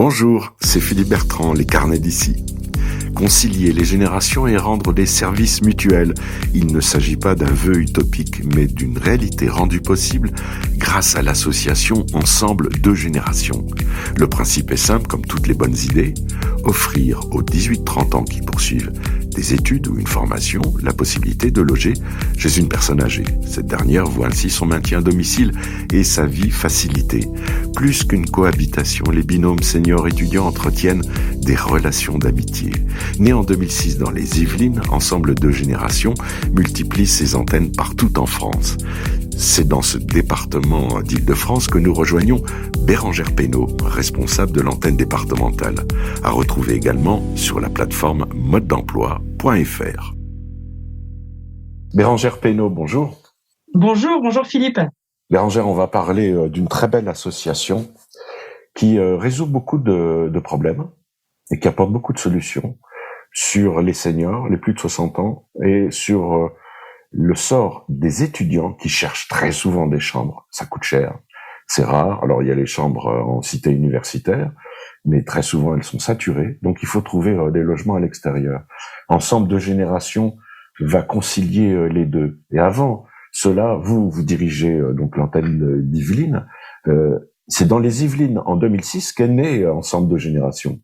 Bonjour, c'est Philippe Bertrand, les carnets d'ici. Concilier les générations et rendre des services mutuels. Il ne s'agit pas d'un vœu utopique, mais d'une réalité rendue possible grâce à l'association Ensemble Deux Générations. Le principe est simple, comme toutes les bonnes idées, offrir aux 18-30 ans qui poursuivent des études ou une formation la possibilité de loger chez une personne âgée. Cette dernière voit ainsi son maintien à domicile et sa vie facilitée. Plus qu'une cohabitation, les binômes seniors-étudiants entretiennent des relations d'amitié. Né en 2006 dans les Yvelines, Ensemble Deux Générations multiplie ses antennes partout en France. C'est dans ce département d'Île-de-France que nous rejoignons Bérangère Pénaud, responsable de l'antenne départementale, à retrouver également sur la plateforme modedemploi.fr. Bérangère Pénaud, bonjour. Bonjour Philippe. Bérangère, on va parler d'une très belle association qui résout beaucoup de problèmes et qui apporte beaucoup de solutions sur les seniors, les plus de 60 ans, et sur le sort des étudiants qui cherchent très souvent des chambres. Ça coûte cher, c'est rare. Alors il y a les chambres en cité universitaire, mais très souvent elles sont saturées, donc il faut trouver des logements à l'extérieur. Ensemble Deux Générations va concilier les deux. Et avant cela, vous dirigez donc l'antenne d'Yvelines. C'est dans les Yvelines en 2006 qu'est né Ensemble Deux Générations.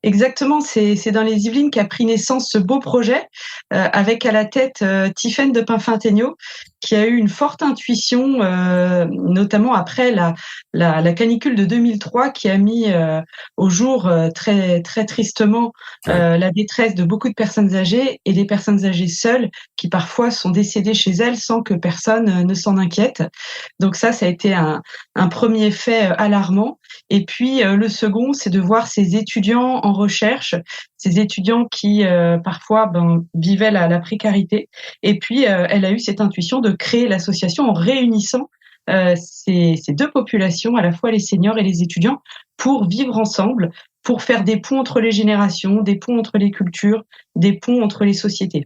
Exactement, c'est dans les Yvelines qu'a pris naissance ce beau projet, avec à la tête Tiffaine de Pinfintegno, qui a eu une forte intuition, notamment après la canicule de 2003, qui a mis au jour très très tristement la détresse de beaucoup de personnes âgées et des personnes âgées seules qui parfois sont décédées chez elles sans que personne ne s'en inquiète. Donc ça a été un premier fait alarmant. Et puis le second, c'est de voir ces étudiants en recherche, ces étudiants qui parfois vivaient la précarité. Et puis elle a eu cette intuition de créer l'association en réunissant ces deux populations, à la fois les seniors et les étudiants, pour vivre ensemble, pour faire des ponts entre les générations, des ponts entre les cultures, des ponts entre les sociétés.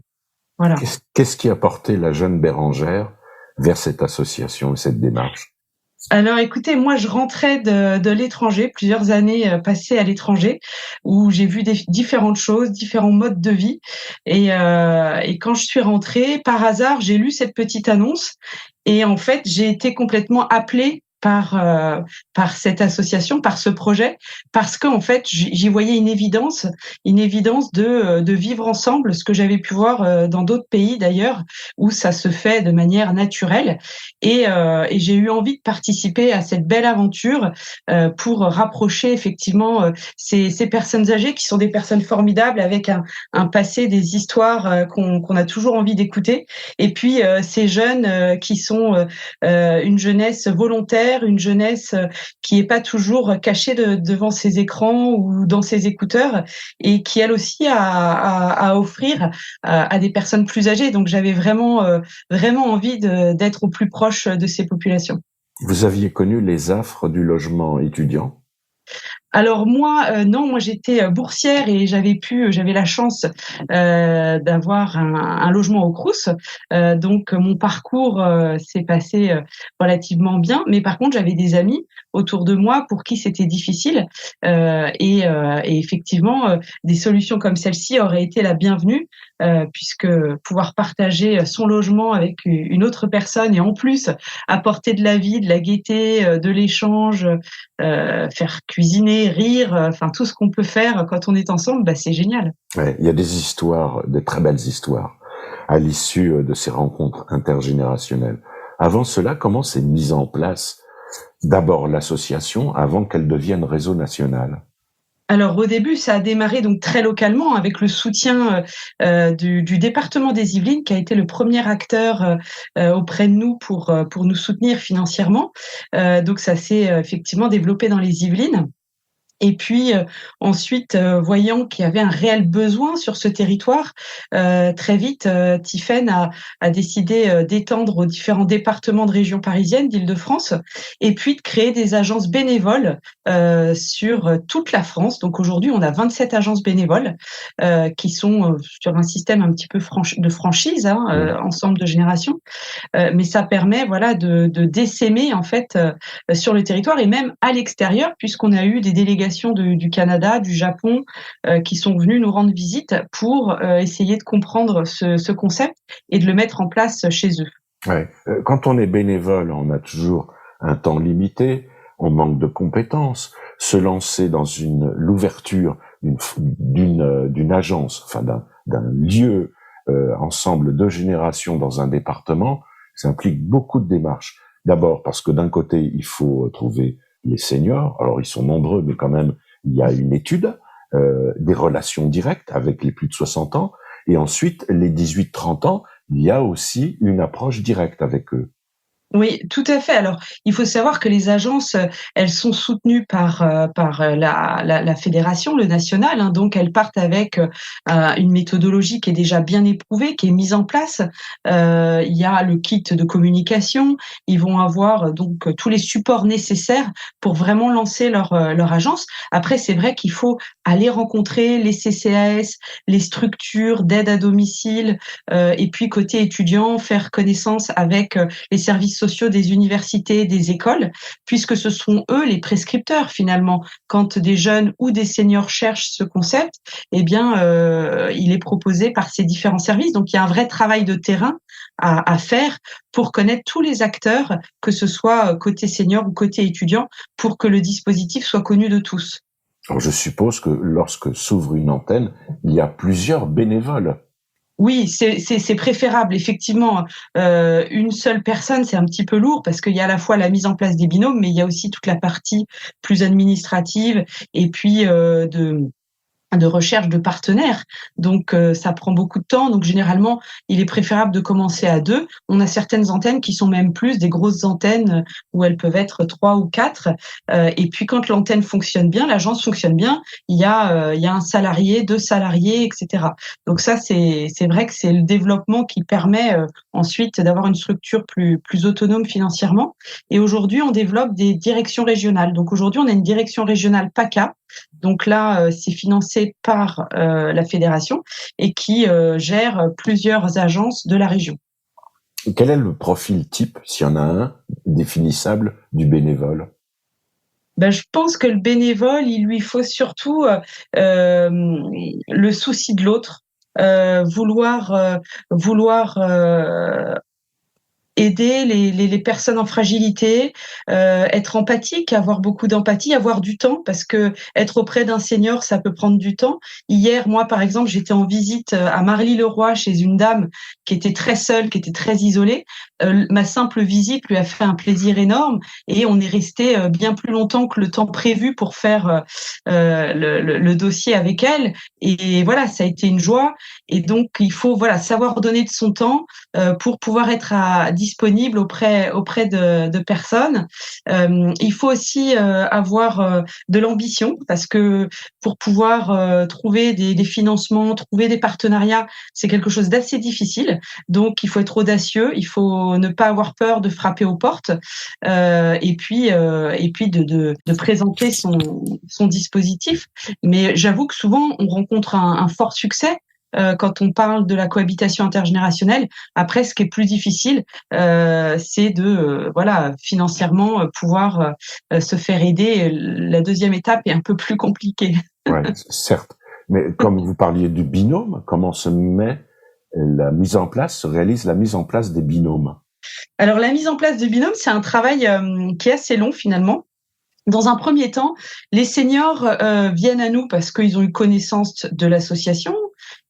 Voilà. Qu'est-ce qui a porté la jeune Bérangère vers cette association et cette démarche ? Alors écoutez, moi je rentrais de l'étranger, plusieurs années passées à l'étranger, où j'ai vu différentes choses, différents modes de vie. Et quand je suis rentrée, par hasard, j'ai lu cette petite annonce. Et en fait, j'ai été complètement appelée par cette association, par ce projet, parce qu'en fait, j'y voyais une évidence de vivre ensemble, ce que j'avais pu voir dans d'autres pays d'ailleurs, où ça se fait de manière naturelle. Et j'ai eu envie de participer à cette belle aventure pour rapprocher effectivement ces personnes âgées qui sont des personnes formidables avec un passé, des histoires qu'on a toujours envie d'écouter. Et puis ces jeunes qui sont une jeunesse volontaire, une jeunesse qui est pas toujours cachée devant ses écrans ou dans ses écouteurs et qui elle aussi a à offrir à des personnes plus âgées. Donc j'avais vraiment envie d'être au plus proche de ces populations. Vous aviez connu les affres du logement étudiant ? Alors moi, non, moi j'étais boursière et j'avais la chance d'avoir un logement au Crous. Donc mon parcours s'est passé relativement bien. Mais par contre, j'avais des amis autour de moi pour qui c'était difficile. Et effectivement, des solutions comme celle-ci auraient été la bienvenue, puisque pouvoir partager son logement avec une autre personne et en plus apporter de la vie, de la gaieté, de l'échange, faire cuisiner, rire, enfin tout ce qu'on peut faire quand on est ensemble, c'est génial. Ouais, il y a des histoires, de très belles histoires, à l'issue de ces rencontres intergénérationnelles. Avant cela, comment s'est mise en place d'abord l'association avant qu'elle devienne réseau national ? Alors au début, ça a démarré donc très localement avec le soutien du département des Yvelines qui a été le premier acteur auprès de nous pour nous soutenir financièrement. Donc ça s'est effectivement développé dans les Yvelines. Et puis ensuite, voyant qu'il y avait un réel besoin sur ce territoire, très vite, Tiffaine a décidé d'étendre aux différents départements de région parisienne, d'Île-de-France, et puis de créer des agences bénévoles sur toute la France. Donc aujourd'hui, on a 27 agences bénévoles qui sont sur un système un petit peu de franchise, Ensemble de générations. Mais ça permet, de d'essaimer en fait sur le territoire et même à l'extérieur, puisqu'on a eu des délégations délégation du Canada, du Japon, qui sont venus nous rendre visite pour essayer de comprendre ce concept et de le mettre en place chez eux. Ouais. Quand on est bénévole, on a toujours un temps limité, on manque de compétences. Se lancer dans l'ouverture d'une agence, enfin d'un lieu, ensemble de générations dans un département, ça implique beaucoup de démarches. D'abord parce que d'un côté, il faut trouver les seniors. Alors ils sont nombreux, mais quand même, il y a une étude, des relations directes avec les plus de 60 ans. Et ensuite, les 18-30 ans, il y a aussi une approche directe avec eux. Oui, tout à fait. Alors, il faut savoir que les agences, elles sont soutenues par la fédération, le national, hein, donc elles partent avec une méthodologie qui est déjà bien éprouvée, qui est mise en place. Il y a le kit de communication. Ils vont avoir donc tous les supports nécessaires pour vraiment lancer leur agence. Après, c'est vrai qu'il faut aller rencontrer les CCAS, les structures d'aide à domicile, et puis côté étudiant, faire connaissance avec les services sociaux des universités, des écoles, puisque ce sont eux les prescripteurs finalement. Quand des jeunes ou des seniors cherchent ce concept, eh bien, il est proposé par ces différents services. Donc, il y a un vrai travail de terrain à faire pour connaître tous les acteurs, que ce soit côté senior ou côté étudiant, pour que le dispositif soit connu de tous. Alors, je suppose que lorsque s'ouvre une antenne, il y a plusieurs bénévoles. Oui, c'est préférable effectivement. Une seule personne, c'est un petit peu lourd parce qu'il y a à la fois la mise en place des binômes, mais il y a aussi toute la partie plus administrative et puis de recherche de partenaires. Donc, ça prend beaucoup de temps. Donc, généralement, il est préférable de commencer à 2. On a certaines antennes qui sont même plus des grosses antennes où elles peuvent être 3 ou 4. Et puis, quand l'antenne fonctionne bien, l'agence fonctionne bien, il y a un salarié, 2 salariés, etc. Donc ça, c'est vrai que c'est le développement qui permet ensuite d'avoir une structure plus autonome financièrement. Et aujourd'hui, on développe des directions régionales. Donc aujourd'hui, on a une direction régionale PACA. Donc là, c'est financé par la fédération et qui gère plusieurs agences de la région. Quel est le profil type, s'il y en a un, définissable du bénévole? Ben, je pense que le bénévole, il lui faut surtout le souci de l'autre, vouloir aider les personnes en fragilité, être empathique, avoir beaucoup d'empathie, avoir du temps parce que être auprès d'un senior, ça peut prendre du temps. Hier, moi, par exemple, j'étais en visite à Marly-le-Roi chez une dame qui était très seule, qui était très isolée. Ma simple visite lui a fait un plaisir énorme et on est resté bien plus longtemps que le temps prévu pour faire le dossier avec elle. Et voilà, ça a été une joie. Et donc, il faut savoir donner de son temps pour pouvoir être disponible auprès de personnes. Il faut aussi avoir de l'ambition parce que pour pouvoir trouver des financements, trouver des partenariats, c'est quelque chose d'assez difficile. Donc, il faut être audacieux, il faut ne pas avoir peur de frapper aux portes et puis de présenter son dispositif. Mais j'avoue que souvent, on rencontre un fort succès quand on parle de la cohabitation intergénérationnelle. Après, ce qui est plus difficile, c'est de financièrement pouvoir se faire aider. La deuxième étape est un peu plus compliquée. Ouais, certes. Mais comme vous parliez du binôme, comment se réalise la mise en place des binômes? Alors, la mise en place de binômes, c'est un travail qui est assez long finalement. Dans un premier temps, les seniors viennent à nous parce qu'ils ont eu connaissance de l'association.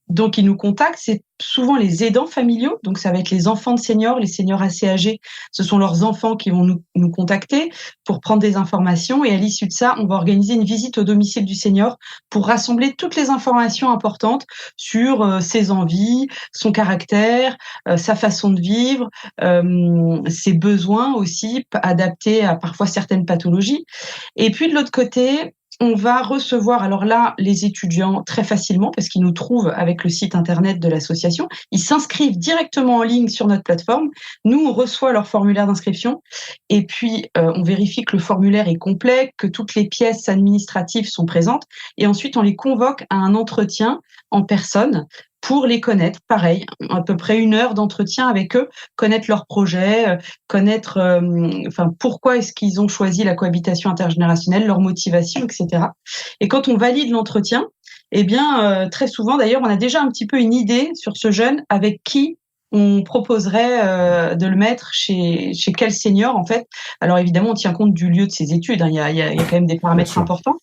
Donc, ils nous contactent. C'est souvent les aidants familiaux. Donc, ça va être les enfants de seniors, les seniors assez âgés. Ce sont leurs enfants qui vont nous contacter pour prendre des informations. Et à l'issue de ça, on va organiser une visite au domicile du senior pour rassembler toutes les informations importantes sur ses envies, son caractère, sa façon de vivre, ses besoins aussi adaptés à parfois certaines pathologies. Et puis, de l'autre côté, on va recevoir, alors là, les étudiants très facilement parce qu'ils nous trouvent avec le site internet de l'association. Ils s'inscrivent directement en ligne sur notre plateforme. Nous, on reçoit leur formulaire d'inscription et puis on vérifie que le formulaire est complet, que toutes les pièces administratives sont présentes et ensuite on les convoque à un entretien en personne pour les connaître. Pareil, à peu près 1 heure d'entretien avec eux, connaître leurs projets, connaître, pourquoi est-ce qu'ils ont choisi la cohabitation intergénérationnelle, leur motivation, etc. Et quand on valide l'entretien, eh bien, très souvent, d'ailleurs, on a déjà un petit peu une idée sur ce jeune avec qui on proposerait de le mettre chez quel senior, en fait. Alors évidemment, on tient compte du lieu de ses études, hein. Il y a quand même des paramètres importants.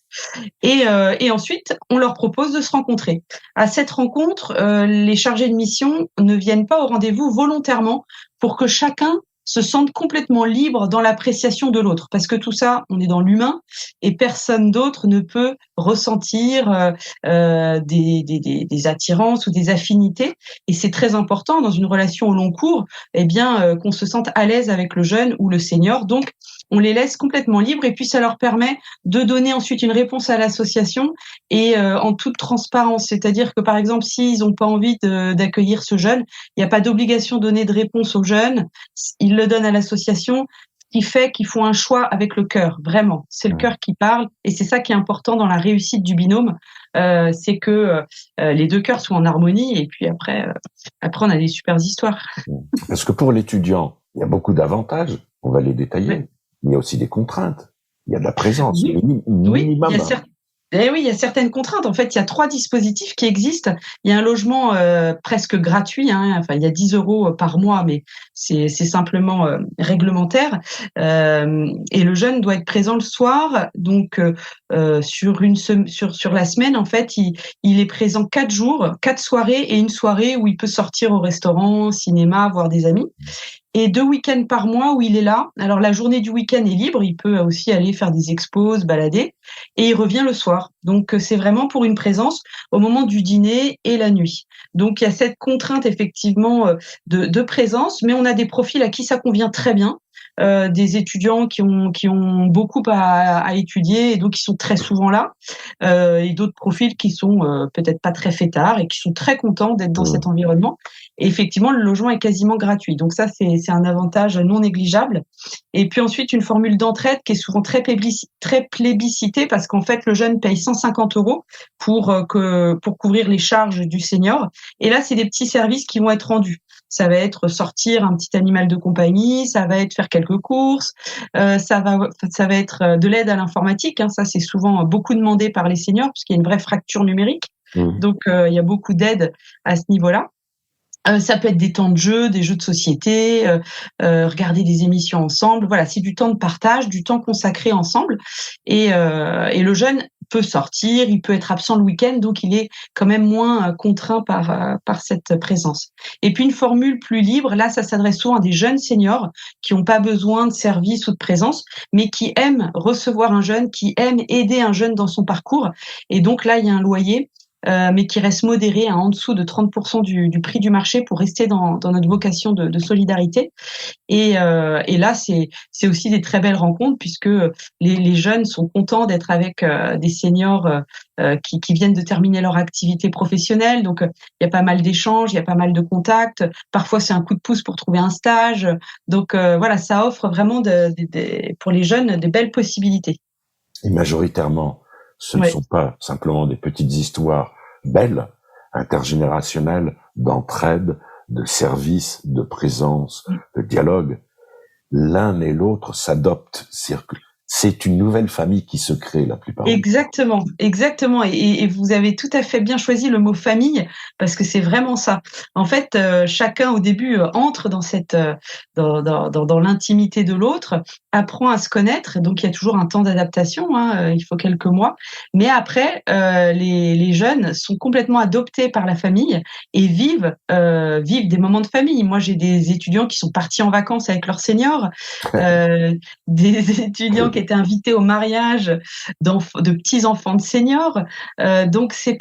Et ensuite, on leur propose de se rencontrer. À cette rencontre, les chargés de mission ne viennent pas au rendez-vous volontairement pour que chacun se sente complètement libre dans l'appréciation de l'autre. Parce que tout ça, on est dans l'humain et personne d'autre ne peut ressentir des attirances ou des affinités. Et c'est très important dans une relation au long cours, qu'on se sente à l'aise avec le jeune ou le senior. Donc, on les laisse complètement libres et puis ça leur permet de donner ensuite une réponse à l'association et en toute transparence. C'est-à-dire que par exemple, s'ils n'ont pas envie d'accueillir ce jeune, il n'y a pas d'obligation de donner de réponse au jeune. Ils le donnent à l'association, ce qui fait qu'ils font un choix avec le cœur. Vraiment, c'est le cœur qui parle et c'est ça qui est important dans la réussite du binôme. C'est que les deux cœurs soient en harmonie et puis après on a des super histoires. Parce que pour l'étudiant, il y a beaucoup d'avantages. On va les détailler. Oui. Il y a aussi des contraintes. Il y a de la présence, minimum. Il y a certaines contraintes. En fait, il y a 3 dispositifs qui existent. Il y a un logement presque gratuit. Il y a 10 € par mois, mais c'est simplement réglementaire. Et le jeune doit être présent le soir. Donc, sur la semaine, en fait, il est présent 4 jours, 4 soirées et une soirée où il peut sortir au restaurant, au cinéma, voir des amis. Et 2 week-ends par mois où il est là. Alors, la journée du week-end est libre. Il peut aussi aller faire des expos, se balader. Et il revient le soir. Donc, c'est vraiment pour une présence au moment du dîner et la nuit. Donc, il y a cette contrainte, effectivement, de présence. Mais on a des profils à qui ça convient très bien. Des étudiants qui ont beaucoup à étudier et donc qui sont très souvent là. Et d'autres profils qui sont peut-être pas très fêtards et qui sont très contents d'être dans cet environnement. Et effectivement, le logement est quasiment gratuit. Donc ça, c'est un avantage non négligeable. Et puis ensuite, une formule d'entraide qui est souvent très plébiscitée parce qu'en fait, le jeune paye 150 € pour couvrir les charges du senior. Et là, c'est des petits services qui vont être rendus. Ça va être sortir un petit animal de compagnie, ça va être faire quelques courses, ça va être de l'aide à l'informatique. Ça, c'est souvent beaucoup demandé par les seniors puisqu'il y a une vraie fracture numérique. Donc, il y a beaucoup d'aide à ce niveau-là. Ça peut être des temps de jeu, des jeux de société, regarder des émissions ensemble. Voilà, c'est du temps de partage, du temps consacré ensemble. Et le jeune peut sortir, il peut être absent le week-end, donc il est quand même moins contraint par cette présence. Et puis une formule plus libre, là, ça s'adresse souvent à des jeunes seniors qui n'ont pas besoin de service ou de présence, mais qui aiment recevoir un jeune, qui aiment aider un jeune dans son parcours. Et donc là, il y a un loyer. Mais qui reste modéré en dessous de 30% du prix du marché pour rester dans notre vocation de solidarité. Et là, c'est aussi des très belles rencontres puisque les jeunes sont contents d'être avec des seniors qui viennent de terminer leur activité professionnelle. Donc, il y a pas mal d'échanges, il y a pas mal de contacts. Parfois, c'est un coup de pouce pour trouver un stage. Donc, voilà, ça offre vraiment pour les jeunes de belles possibilités. Et majoritairement, ce ne sont pas simplement des petites histoires belles, intergénérationnelles, d'entraide, de service, de présence, de dialogue. L'un et l'autre s'adoptent, c'est une nouvelle famille qui se crée la plupart du temps. Exactement. Et vous avez tout à fait bien choisi le mot famille parce que c'est vraiment ça. En fait, chacun au début entre dans dans l'intimité de l'autre, apprend à se connaître. Donc il y a toujours un temps d'adaptation. Il faut quelques mois. Mais après, les jeunes sont complètement adoptés par la famille et vivent des moments de famille. Moi, j'ai des étudiants qui sont partis en vacances avec leurs seniors, des étudiants qui étaient invités au mariage de petits enfants de seniors. Donc c'est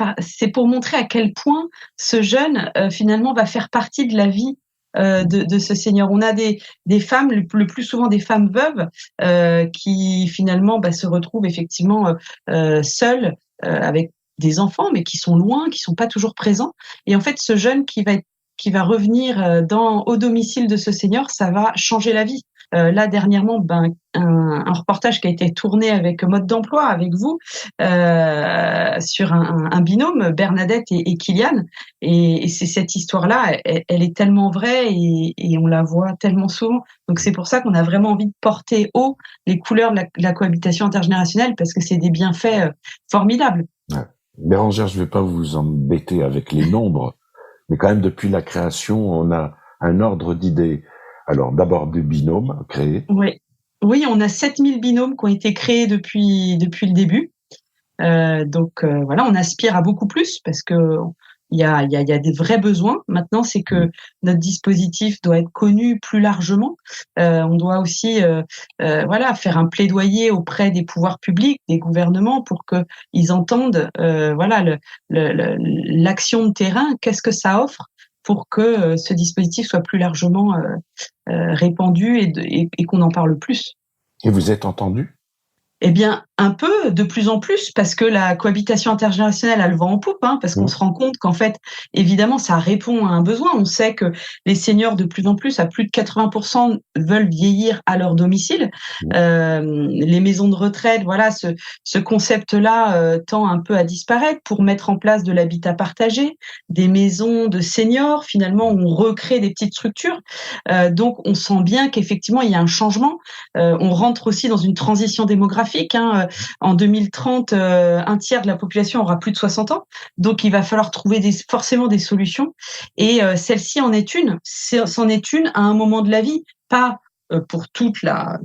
pour montrer à quel point ce jeune finalement va faire partie de la vie de ce senior. On a des femmes, le plus souvent des femmes veuves, qui finalement se retrouvent effectivement seules avec des enfants, mais qui sont loin, qui sont pas toujours présents. Et en fait, ce jeune qui va revenir au domicile de ce senior, ça va changer la vie. Là, dernièrement, un reportage qui a été tourné avec Mode d'emploi, avec vous, sur un binôme, Bernadette et Kylian. Et c'est cette histoire-là, elle est tellement vraie et on la voit tellement souvent. Donc c'est pour ça qu'on a vraiment envie de porter haut les couleurs de la cohabitation intergénérationnelle, parce que c'est des bienfaits formidables. Ouais. Bérangère, je vais pas vous embêter avec les nombres, mais quand même depuis la création, on a un ordre d'idées. Alors d'abord des binômes créés. Oui, oui, on a 7000 binômes qui ont été créés depuis le début. Donc voilà, on aspire à beaucoup plus parce que il y a des vrais besoins. Maintenant, c'est que notre dispositif doit être connu plus largement. On doit aussi voilà, faire un plaidoyer auprès des pouvoirs publics, des gouvernements, pour que ils entendent voilà l'action de terrain. Qu'est-ce que ça offre pour que ce dispositif soit plus largement répandu et qu'on en parle plus. Et vous êtes entendu? Eh bien, un peu, de plus en plus, parce que la cohabitation intergénérationnelle a le vent en poupe, parce qu'on se rend compte qu'en fait, évidemment, ça répond à un besoin. On sait que les seniors, de plus en plus, à plus de 80%, veulent vieillir à leur domicile. Les maisons de retraite, voilà, ce concept-là tend un peu à disparaître pour mettre en place de l'habitat partagé, des maisons de seniors, finalement, où on recrée des petites structures. Donc, on sent bien qu'effectivement, il y a un changement. On rentre aussi dans une transition démographique. En 2030, un tiers de la population aura plus de 60 ans. Donc, il va falloir trouver forcément des solutions. Et celle-ci en est une. C'en est une à un moment de la vie, pas pour toute la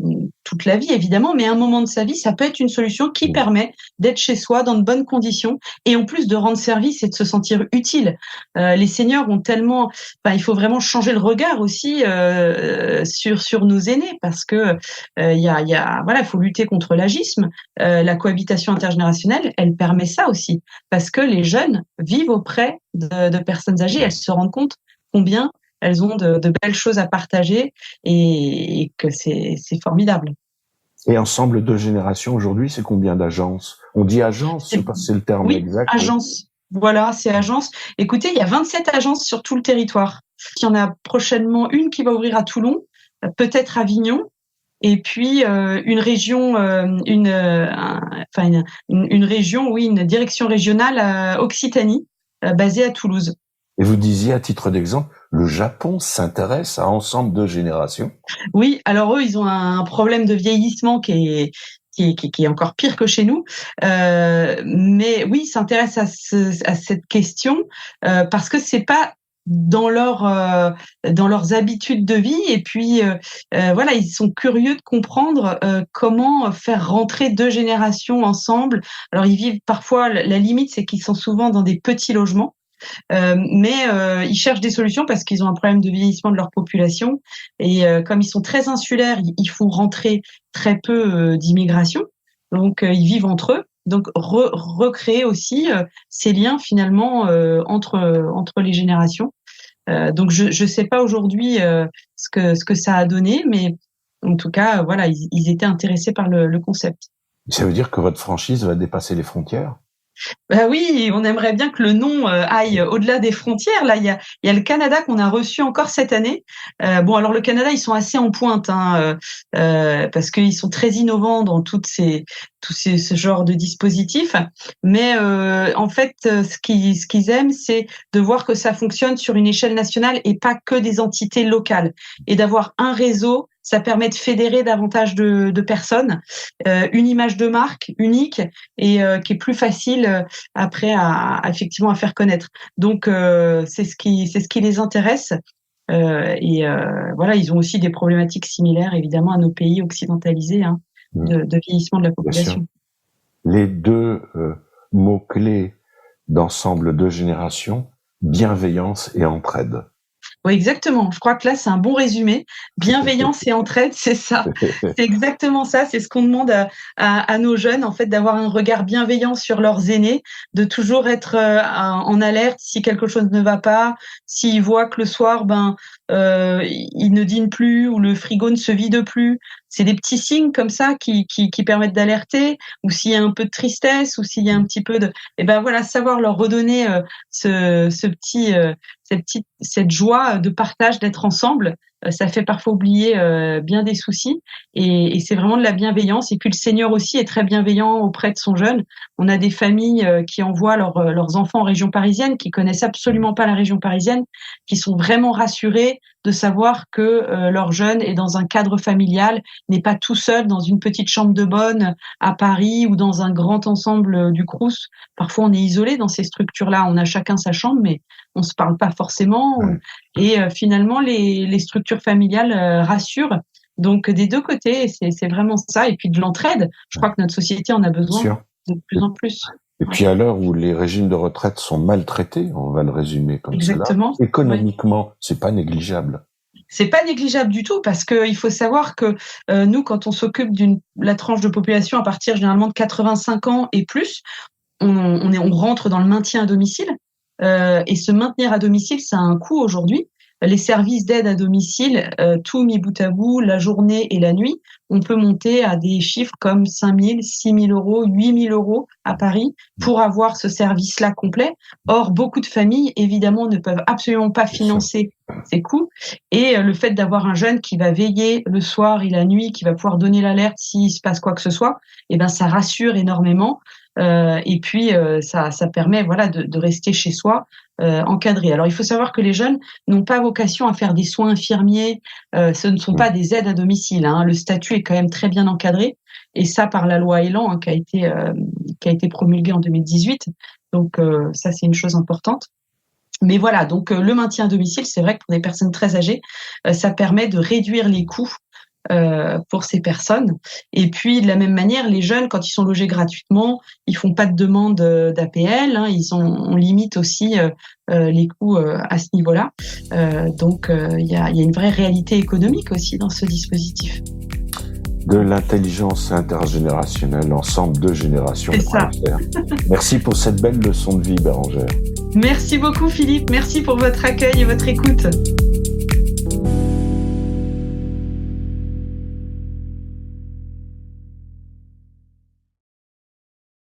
vie, évidemment, mais à un moment de sa vie, ça peut être une solution qui permet d'être chez soi dans de bonnes conditions et en plus de rendre service et de se sentir utile. Les seniors ont tellement... il faut vraiment changer le regard aussi sur nos aînés, parce que voilà, il faut lutter contre l'agisme. La cohabitation intergénérationnelle, elle permet ça aussi, parce que les jeunes vivent auprès de personnes âgées, elles se rendent compte combien elles ont de belles choses à partager et que c'est formidable. Et Ensemble Deux Générations, aujourd'hui, c'est combien d'agences? On dit agence, je sais pas si c'est le terme exact. Oui, agence. Voilà, c'est agence. Écoutez, il y a 27 agences sur tout le territoire. Il y en a prochainement une qui va ouvrir à Toulon, peut-être Avignon, et puis une région, une région, oui, une direction régionale à Occitanie, basée à Toulouse. Et vous disiez, à titre d'exemple, le Japon s'intéresse à Ensemble Deux Générations. Oui, alors eux, ils ont un problème de vieillissement qui est encore pire que chez nous. Mais oui, ils s'intéressent à cette question parce que c'est pas dans leurs habitudes de vie, et puis voilà, ils sont curieux de comprendre comment faire rentrer deux générations ensemble. Alors ils vivent parfois, la limite, c'est qu'ils sont souvent dans des petits logements. Mais ils cherchent des solutions parce qu'ils ont un problème de vieillissement de leur population, et comme ils sont très insulaires, ils font rentrer très peu d'immigration, donc ils vivent entre eux. Donc recréer aussi ces liens finalement entre les générations. Donc je sais pas aujourd'hui ce que ça a donné, mais en tout cas voilà, ils étaient intéressés par le concept. Ça veut dire que votre franchise va dépasser les frontières? Bah oui, on aimerait bien que le nom aille au-delà des frontières. Là, il y a le Canada qu'on a reçu encore cette année. Bon, alors le Canada, ils sont assez en pointe, parce qu'ils sont très innovants dans ce genre de dispositifs. Mais en fait, ce qu'ils aiment, c'est de voir que ça fonctionne sur une échelle nationale et pas que des entités locales, et d'avoir un réseau. Ça permet de fédérer davantage de personnes, une image de marque unique et qui est plus facile après effectivement à faire connaître. Donc c'est ce qui les intéresse. Voilà, ils ont aussi des problématiques similaires évidemment à nos pays occidentalisés, de vieillissement de la population. Les deux mots-clés d'Ensemble Deux Générations, bienveillance et entraide. Oui, exactement. Je crois que là, c'est un bon résumé. Bienveillance et entraide, c'est ça. C'est exactement ça. C'est ce qu'on demande à nos jeunes, en fait, d'avoir un regard bienveillant sur leurs aînés, de toujours être en alerte si quelque chose ne va pas, s'ils voient que le soir, ils ne dînent plus ou le frigo ne se vide plus. C'est des petits signes comme ça qui permettent d'alerter, ou s'il y a un peu de tristesse, ou s'il y a un petit peu de, voilà, savoir leur redonner cette joie de partage, d'être ensemble, ça fait parfois oublier bien des soucis. Et c'est vraiment de la bienveillance. Et puis le Seigneur aussi est très bienveillant auprès de son jeune. On a des familles qui envoient leurs enfants en région parisienne, qui connaissent absolument pas la région parisienne, qui sont vraiment rassurés de savoir que leur jeune est dans un cadre familial, n'est pas tout seul dans une petite chambre de bonne à Paris ou dans un grand ensemble du Crous. Parfois, on est isolé dans ces structures-là. On a chacun sa chambre, mais on se parle pas forcément. Et finalement, les structures familiales rassurent. Donc, des deux côtés, c'est vraiment ça. Et puis de l'entraide. Je crois que notre société en a besoin de plus en plus. Et puis à l'heure où les régimes de retraite sont maltraités, on va le résumer comme Exactement. Cela, économiquement, c'est pas négligeable. C'est pas négligeable du tout parce que il faut savoir que nous, quand on s'occupe la tranche de population à partir généralement de 85 ans et plus, on rentre dans le maintien à domicile. Et se maintenir à domicile, ça a un coût aujourd'hui. Les services d'aide à domicile, tout mis bout à bout, la journée et la nuit, on peut monter à des chiffres comme 5 000, 6 000 euros, 8 000 euros à Paris pour avoir ce service-là complet. Or, beaucoup de familles, évidemment, ne peuvent absolument pas financer ces coûts. Et le fait d'avoir un jeune qui va veiller le soir et la nuit, qui va pouvoir donner l'alerte s'il se passe quoi que ce soit, eh ben, ça rassure énormément. Et puis ça permet de rester chez soi encadré. Alors il faut savoir que les jeunes n'ont pas vocation à faire des soins infirmiers, ce ne sont pas des aides à domicile, hein. Le statut est quand même très bien encadré et ça par la loi Elan qui a été promulguée en 2018. Donc ça c'est une chose importante. Mais voilà, donc le maintien à domicile, c'est vrai que pour des personnes très âgées, ça permet de réduire les coûts pour ces personnes. Et puis de la même manière, les jeunes, quand ils sont logés gratuitement, ils font pas de demande d'APL, hein, on limite aussi les coûts à ce niveau-là. Donc il y a une vraie réalité économique aussi dans ce dispositif. De l'intelligence intergénérationnelle, ensemble de générations. C'est ça. Merci pour cette belle leçon de vie, Bérangère. Merci beaucoup Philippe, merci pour votre accueil et votre écoute.